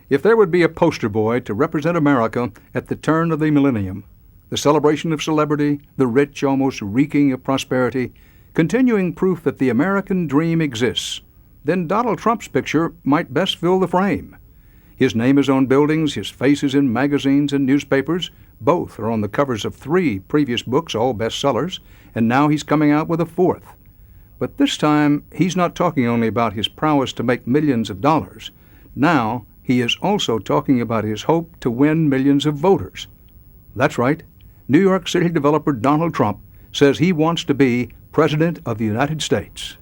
If there would be a poster boy to represent America at the turn of the millennium, the celebration of celebrity, the rich almost reeking of prosperity, continuing proof that the American dream exists, then Donald Trump's picture might best fill the frame. His name is on buildings, his face is in magazines and newspapers. Both are on the covers of 3 previous books, all bestsellers, and now he's coming out with a 4th. But this time, he's not talking only about his prowess to make millions of dollars. Now, he is also talking about his hope to win millions of voters. That's right. New York City developer Donald Trump says he wants to be President of the United States.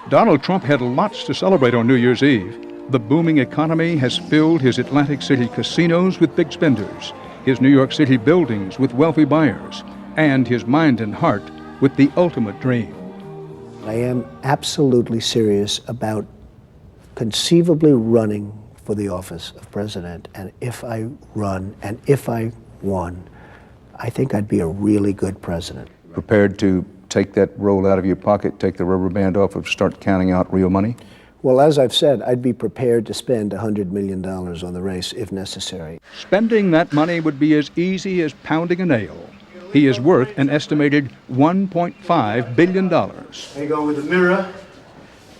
Donald Trump had lots to celebrate on New Year's Eve. The booming economy has filled his Atlantic City casinos with big spenders, his New York City buildings with wealthy buyers, and his mind and heart with the ultimate dream. I am absolutely serious about conceivably running for the office of president, and if I run and if I won, I think I'd be a really good president. Prepared to take that roll out of your pocket, take the rubber band off, and start counting out real money? Well, as I've said, I'd be prepared to spend $100 million on the race if necessary. Spending that money would be as easy as pounding a nail. He is worth an estimated $1.5 billion. I go with the mirror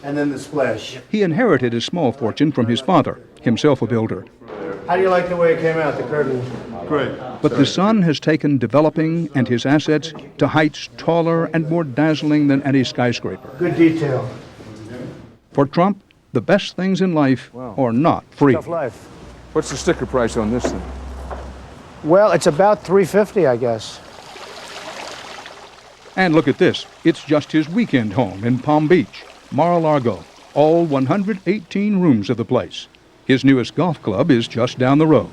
and then the splash. He inherited a small fortune from his father, himself a builder. How do you like the way it came out, the curtain? Great. But the son has taken developing and his assets to heights taller and more dazzling than any skyscraper. Good detail. For Trump, the best things in life are not free. Tough life. What's the sticker price on this thing? Well, it's about $350, I guess. And look at this. It's just his weekend home in Palm Beach, Mar-a-Lago, all 118 rooms of the place. His newest golf club is just down the road.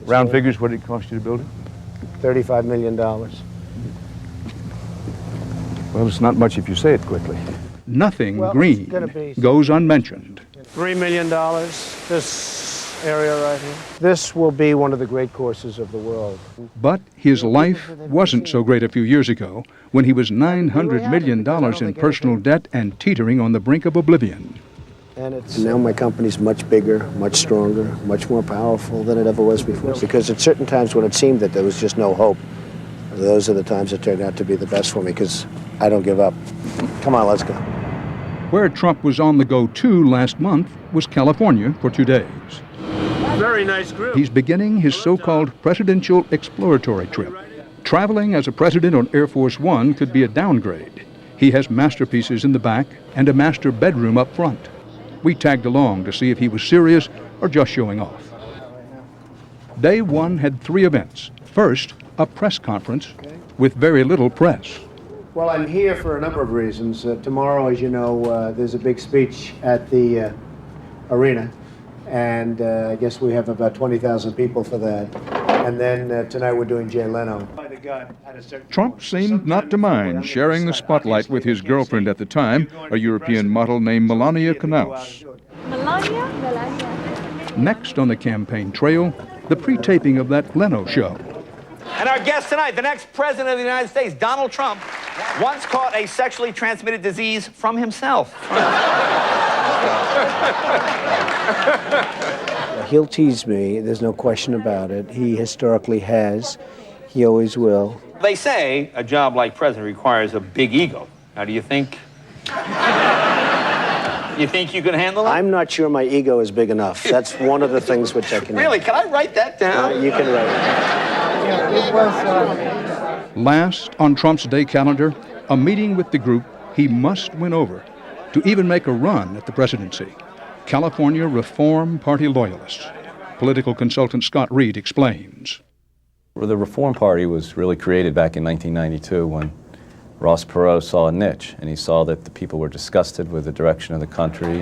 Round figures, what did it cost you to build it? $35 million. Well, it's not much if you say it quickly. Nothing Well, green it's gonna be- goes unmentioned. $3 million, this area right here. This will be one of the great courses of the world. But his life wasn't so great a few years ago when he was $900 million in personal debt and teetering on the brink of oblivion. And now my company's much bigger, much stronger, much more powerful than it ever was before. Because at certain times when it seemed that there was just no hope, those are the times that turned out to be the best for me, because I don't give up. Come on, let's go. Where Trump was on the go to last month was California for 2 days. Very nice group. He's beginning his so-called presidential exploratory trip. Traveling as a president on Air Force One could be a downgrade. He has masterpieces in the back and a master bedroom up front. We tagged along to see if he was serious or just showing off. Day 1 had 3 events. First, a press conference with very little press. Well, I'm here for a number of reasons. Tomorrow, as you know, there's a big speech at the arena, and I guess we have about 20,000 people for that. And then tonight we're doing Jay Leno. Trump seemed not to mind sharing the spotlight with his girlfriend at the time, a European model named Melania Knauss. Melania? Next on the campaign trail, the pre-taping of that Leno show. And our guest tonight, the next president of the United States, Donald Trump, once caught a sexually transmitted disease from himself. He'll tease me, there's no question about it. He historically has. He always will. They say a job like president requires a big ego. Now, do you think you can handle it? I'm not sure my ego is big enough. That's one of the things which I can... Really? Can I write that down? You can write it. Last on Trump's day calendar, a meeting with the group he must win over to even make a run at the presidency. California Reform Party loyalists. Political consultant Scott Reed explains. Well, the Reform Party was really created back in 1992 when Ross Perot saw a niche, and he saw that the people were disgusted with the direction of the country.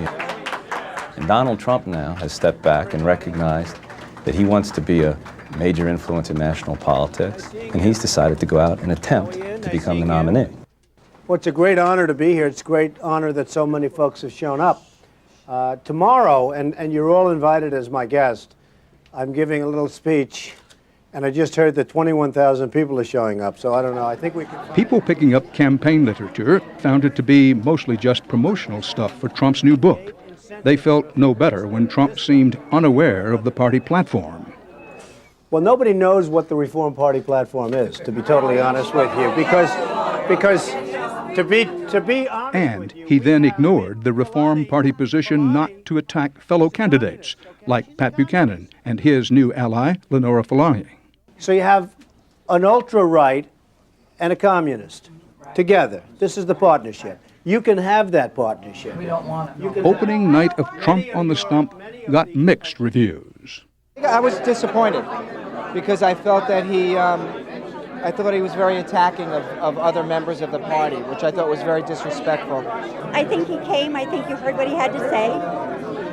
And Donald Trump now has stepped back and recognized that he wants to be a major influence in national politics, and he's decided to go out and attempt to become the nominee. Well, it's a great honor to be here. It's a great honor that so many folks have shown up. Tomorrow, and you're all invited as my guest, I'm giving a little speech, and I just heard that 21,000 people are showing up, so I don't know, I think we can... People picking up campaign literature found it to be mostly just promotional stuff for Trump's new book. They felt no better when Trump seemed unaware of the party platform. Well, nobody knows what the Reform Party platform is, to be totally honest with you, because to be honest And with you, he then we have ignored the Reform Party position not to attack fellow candidates like Pat Buchanan and his new ally, Lenora Falani. So you have an ultra-right and a communist together. This is the partnership. You can have that partnership. We don't want it. Opening night of Trump on the Stump got mixed reviews. I was disappointed because I felt that I thought he was very attacking of other members of the party, which I thought was very disrespectful. I think he came. I think you heard what he had to say,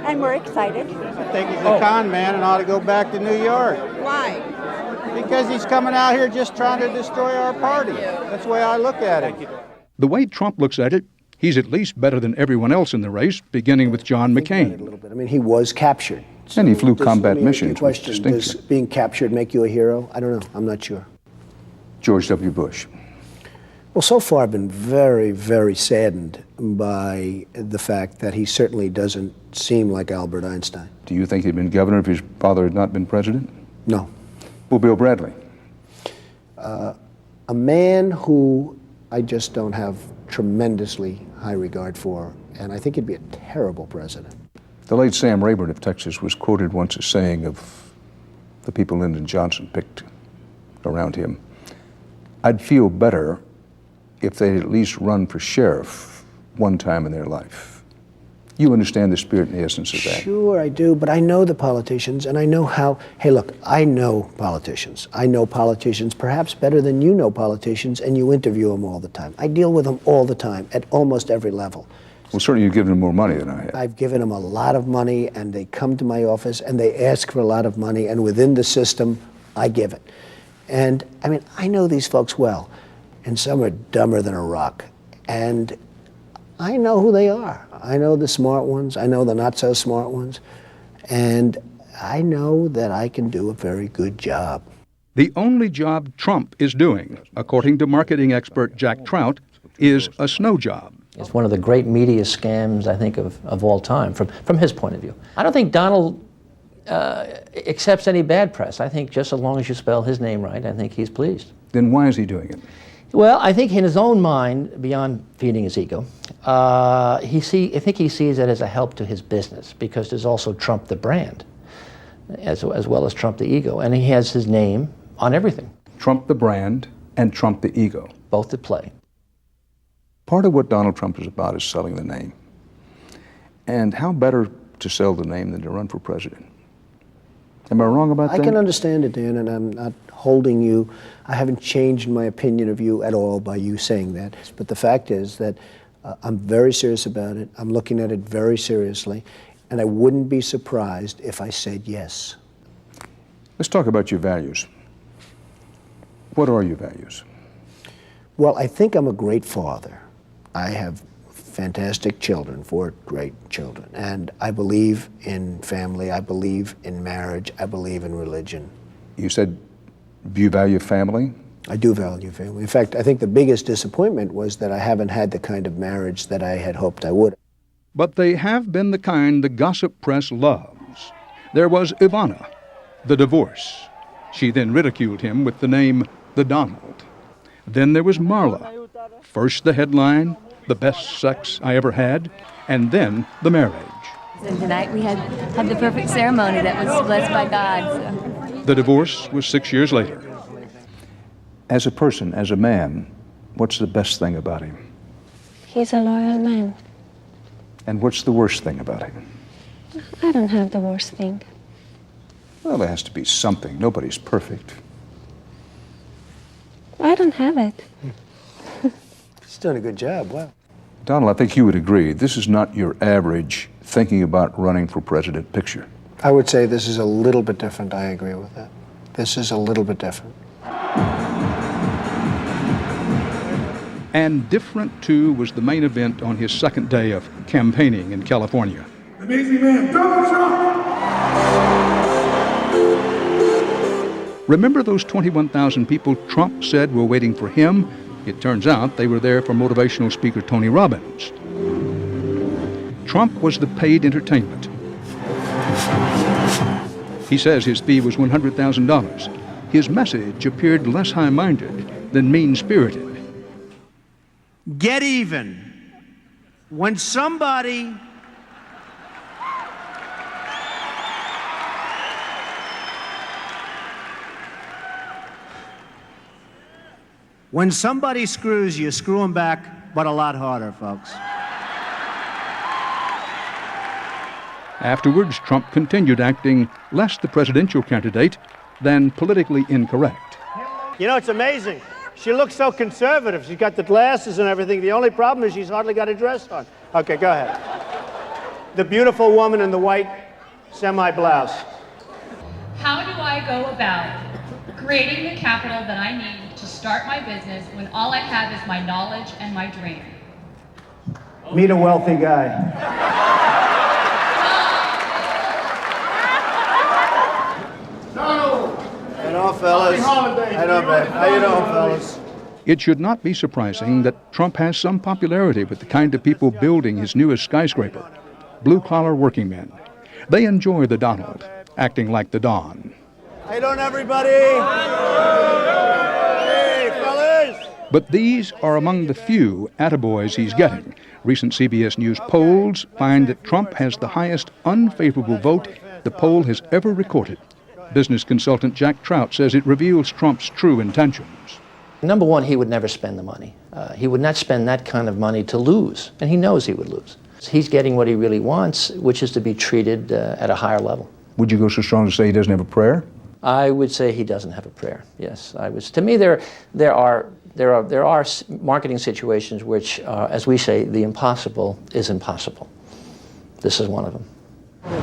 and we're excited. I think he's a con man and ought to go back to New York. Why? Because he's coming out here just trying to destroy our party. That's the way I look at it. The way Trump looks at it, he's at least better than everyone else in the race, beginning with John A little McCain. bit. I mean, he was captured. And he flew Let combat me ask you a missions with question. Does distinction. being captured make you a hero? I don't know. I'm not sure. George W. Bush. Well, so far I've been very, very saddened by the fact that he certainly doesn't seem like Albert Einstein. Do you think he'd been governor if his father had not been president? No. Well, Bill Bradley. A man who I just don't have tremendously high regard for, and I think he'd be a terrible president. The late Sam Rayburn of Texas was quoted once as saying of the people Lyndon Johnson picked around him, "I'd feel better if they'd at least run for sheriff one time in their life." You understand the spirit and the essence of that. Sure, I do, but I know the politicians, and I know how. Hey, look, I know politicians. I know politicians perhaps better than you know politicians, and you interview them all the time. I deal with them all the time at almost every level. Well, certainly you've given him more money than I have. I've given them a lot of money, and they come to my office, and they ask for a lot of money, and within the system, I give it. And, I mean, I know these folks well, and some are dumber than a rock. And I know who they are. I know the smart ones. I know the not-so-smart ones. And I know that I can do a very good job. The only job Trump is doing, according to marketing expert Jack Trout, is a snow job. It's one of the great media scams, I think, of all time, from his point of view. I don't think Donald accepts any bad press. I think just as long as you spell his name right, I think he's pleased. Then why is he doing it? Well, I think in his own mind, beyond feeding his ego, I think he sees it as a help to his business, because there's also Trump the brand, as well as Trump the ego, and he has his name on everything. Trump the brand and Trump the ego. Both at play. Part of what Donald Trump is about is selling the name. And how better to sell the name than to run for president? Am I wrong about that? I can understand it, Dan, and I'm not holding you. I haven't changed my opinion of you at all by you saying that. But the fact is that I'm very serious about it. I'm looking at it very seriously, and I wouldn't be surprised if I said yes. Let's talk about your values. What are your values? Well, I think I'm a great father. I have fantastic children, 4 great children, and I believe in family, I believe in marriage, I believe in religion. You said you value family? I do value family. In fact, I think the biggest disappointment was that I haven't had the kind of marriage that I had hoped I would. But they have been the kind the gossip press loves. There was Ivana, the divorce. She then ridiculed him with the name The Donald. Then there was Marla. First the headline, the best sex I ever had, and then the marriage. And tonight we had the perfect ceremony that was blessed by God. So. The divorce was 6 years later. As a person, as a man, what's the best thing about him? He's a loyal man. And what's the worst thing about him? I don't have the worst thing. Well, there has to be something. Nobody's perfect. I don't have it. He's done a good job. Wow. Donald, I think you would agree, this is not your average thinking about running for president picture. I would say this is a little bit different. I agree with that. This is a little bit different. And different, too, was the main event on his second day of campaigning in California. Amazing man, Donald Trump! Remember those 21,000 people Trump said were waiting for him? It turns out they were there for motivational speaker Tony Robbins. Trump was the paid entertainment. He says his fee was $100,000. His message appeared less high-minded than mean-spirited. Get even. When somebody screws you, screw them back, but a lot harder, folks. Afterwards, Trump continued acting less the presidential candidate than politically incorrect. You know, it's amazing. She looks so conservative. She's got the glasses and everything. The only problem is she's hardly got a dress on. Okay, go ahead. The beautiful woman in the white semi-blouse. How do I go about creating the capital that I need to start my business when all I have is my knowledge and my dream? Meet a wealthy guy. Hello, fellas. How you doing, fellas? It should not be surprising that Trump has some popularity with the kind of people building his newest skyscraper, blue-collar working men. They enjoy the Donald, acting like the Don. How you doing, everybody? Hey, fellas! But these are among the few attaboys he's getting. Recent CBS News polls find that Trump has the highest unfavorable vote the poll has ever recorded. Business consultant Jack Trout says it reveals Trump's true intentions. Number one, he would never spend the money. He would not spend that kind of money to lose, and he knows he would lose. He's getting what he really wants, which is to be treated at a higher level. Would you go so strong to say he doesn't have a prayer? I would say he doesn't have a prayer. Yes, I was. To me, there are marketing situations which, as we say, the impossible is impossible. This is one of them.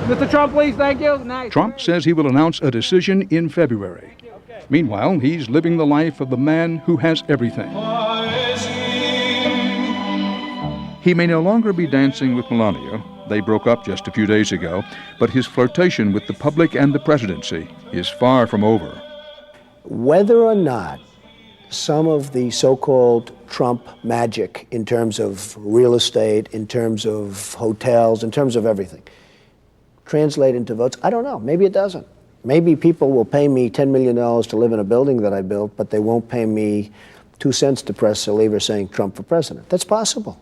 Mr. Trump, please, thank you. Nice. Trump says he will announce a decision in February. Meanwhile, he's living the life of the man who has everything. He may no longer be dancing with Melania. They broke up just a few days ago, but his flirtation with the public and the presidency is far from over. Whether or not some of the so-called Trump magic in terms of real estate, in terms of hotels, in terms of everything, translate into votes, I don't know. Maybe it doesn't. Maybe people will pay me $10 million to live in a building that I built, but they won't pay me 2 cents to press a lever saying Trump for president. That's possible.